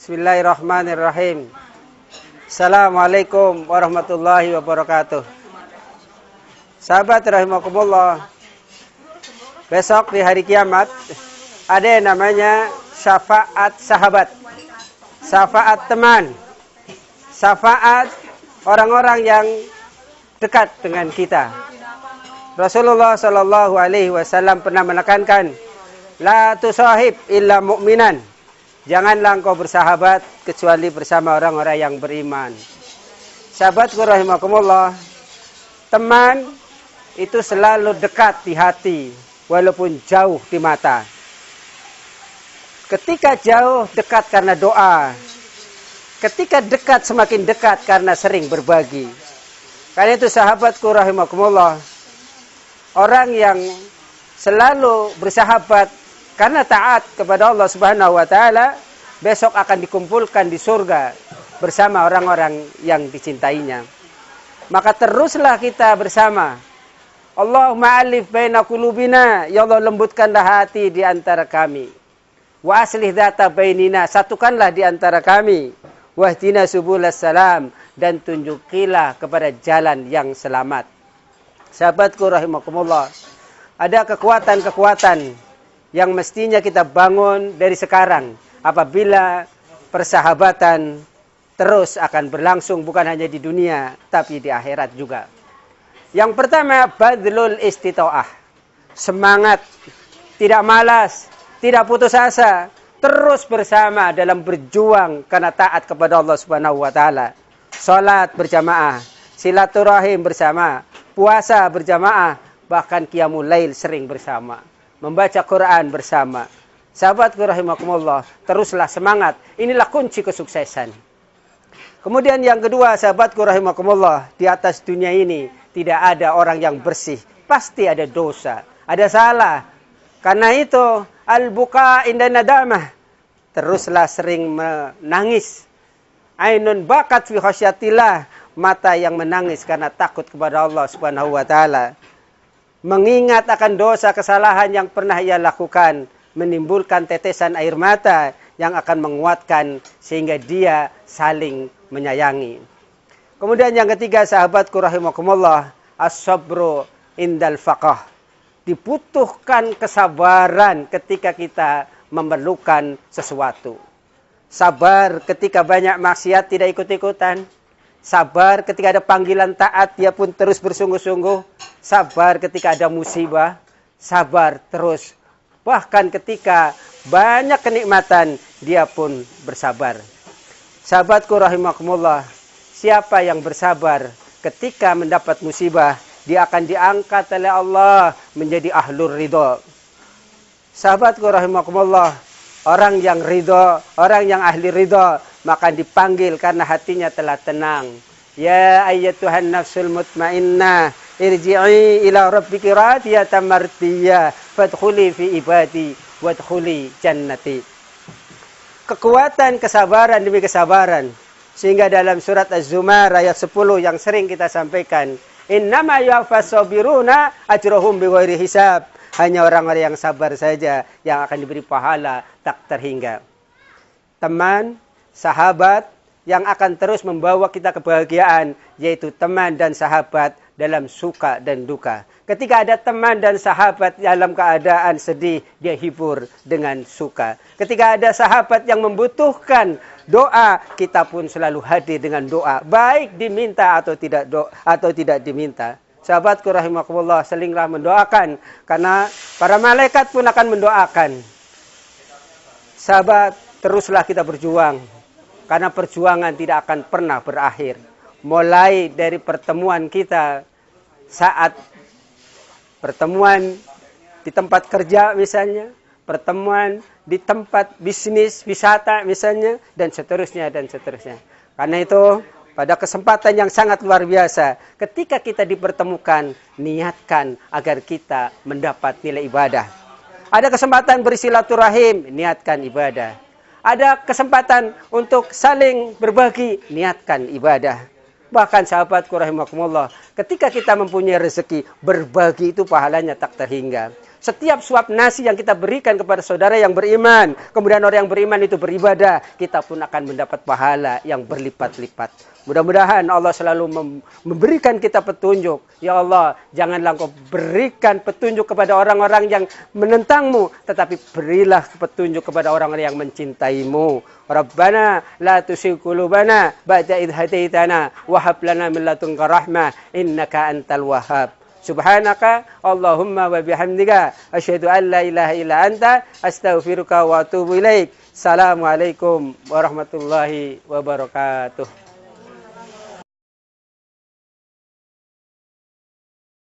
Bismillahirrahmanirrahim. Assalamualaikum warahmatullahi wabarakatuh. Sahabat rahimakumullah, besok di hari kiamat ada yang namanya syafaat sahabat, syafaat teman, syafaat orang-orang yang dekat dengan kita. Rasulullah Shallallahu Alaihi Wasallam pernah menekankan, la tusahib illa mu'minan. Janganlah engkau bersahabat kecuali bersama orang-orang yang beriman. Sahabatku rahimakumullah, teman itu selalu dekat di hati walaupun jauh di mata. Ketika jauh dekat karena doa, ketika dekat semakin dekat karena sering berbagi. Karena itu sahabatku rahimakumullah, orang yang selalu bersahabat karena taat kepada Allah Subhanahu wa taala, besok akan dikumpulkan di surga bersama orang-orang yang dicintainya. Maka teruslah kita bersama. Allahumma alif baina qulubina, ya Allah lembutkanlah hati di antara kami. Wa aslih dzata bainina, satukanlah di antara kami. Wahdina subulas salam, dan tunjukilah kepada jalan yang selamat. Sahabatku rahimakumullah, ada kekuatan-kekuatan yang mestinya kita bangun dari sekarang apabila persahabatan terus akan berlangsung bukan hanya di dunia tapi di akhirat juga. Yang pertama, badlul istita'ah. Semangat, tidak malas, tidak putus asa, terus bersama dalam berjuang karena taat kepada Allah Subhanahu wa taala. Salat berjamaah, silaturahim bersama, puasa berjamaah, bahkan qiyamul lail sering bersama. Membaca Quran bersama. Sahabatku rahimakumullah, teruslah semangat. Inilah kunci kesuksesan. Kemudian yang kedua, sahabatku rahimakumullah, di atas dunia ini tidak ada orang yang bersih. Pasti ada dosa, ada salah. Karena itu, al-buka inda nadamah. Teruslah sering menangis. Ainun bakat fi khasyatillah. Mata yang menangis karena takut kepada Allah Subhanahu wa taala. Mengingat akan dosa kesalahan yang pernah ia lakukan, menimbulkan tetesan air mata yang akan menguatkan sehingga dia saling menyayangi. Kemudian yang ketiga, sahabatku rahimakumullah, as-sabru indal faqah. Dibutuhkan kesabaran ketika kita memerlukan sesuatu. Sabar ketika banyak maksiat tidak ikut-ikutan. Sabar ketika ada panggilan taat, dia pun terus bersungguh-sungguh. Sabar ketika ada musibah. Sabar terus. Bahkan ketika banyak kenikmatan, dia pun bersabar. Sahabatku rahimakumullah, siapa yang bersabar ketika mendapat musibah, dia akan diangkat oleh Allah menjadi ahlur ridho. Sahabatku rahimakumullah, orang yang ridho, orang yang ahli ridho, maka dipanggil karena hatinya telah tenang. Ya ayyatuhan nafsul mutmainnah, irji'i ila rabbiki radiyatan mardiyah, fadkhuli fi ibadi wadkhuli jannati. Kekuatan kesabaran demi kesabaran. Sehingga dalam surat Az-Zumar ayat 10 yang sering kita sampaikan, innama yuwaffas sabiruna ajrahum bighairi hisab. Hanya orang-orang yang sabar saja yang akan diberi pahala tak terhingga. Teman, sahabat yang akan terus membawa kita kebahagiaan, yaitu teman dan sahabat dalam suka dan duka. Ketika ada teman dan sahabat dalam keadaan sedih, dia hibur dengan suka. Ketika ada sahabat yang membutuhkan doa, kita pun selalu hadir dengan doa, baik diminta atau tidak diminta. Sahabatku rahimakumullah, selinglah mendoakan, karena para malaikat pun akan mendoakan. Sahabat, teruslah kita berjuang, karena perjuangan tidak akan pernah berakhir. Mulai dari pertemuan kita saat pertemuan di tempat kerja misalnya, pertemuan di tempat bisnis, wisata misalnya, dan seterusnya dan seterusnya. Karena itu, pada kesempatan yang sangat luar biasa, ketika kita dipertemukan, niatkan agar kita mendapat nilai ibadah. Ada kesempatan bersilaturahim, niatkan ibadah. Ada kesempatan untuk saling berbagi, niatkan ibadah. Bahkan sahabatku rahimakumullah, ketika kita mempunyai rezeki, berbagi itu pahalanya tak terhingga. Setiap suap nasi yang kita berikan kepada saudara yang beriman, kemudian orang yang beriman itu beribadah, kita pun akan mendapat pahala yang berlipat-lipat. Mudah-mudahan Allah selalu memberikan kita petunjuk. Ya Allah, janganlah Engkau berikan petunjuk kepada orang-orang yang menentangmu, tetapi berilah petunjuk kepada orang-orang yang mencintaimu. Rabbana la tuzigh qulubana ba'da idh hadaitana wa hab lana min ladunka rahmah innaka antal wahhab. Subhanaka Allahumma wa bihamdika asyhadu an la ilaha illa anta astaghfiruka wa atubu ilaik. Assalamualaikum warahmatullahi wabarakatuh.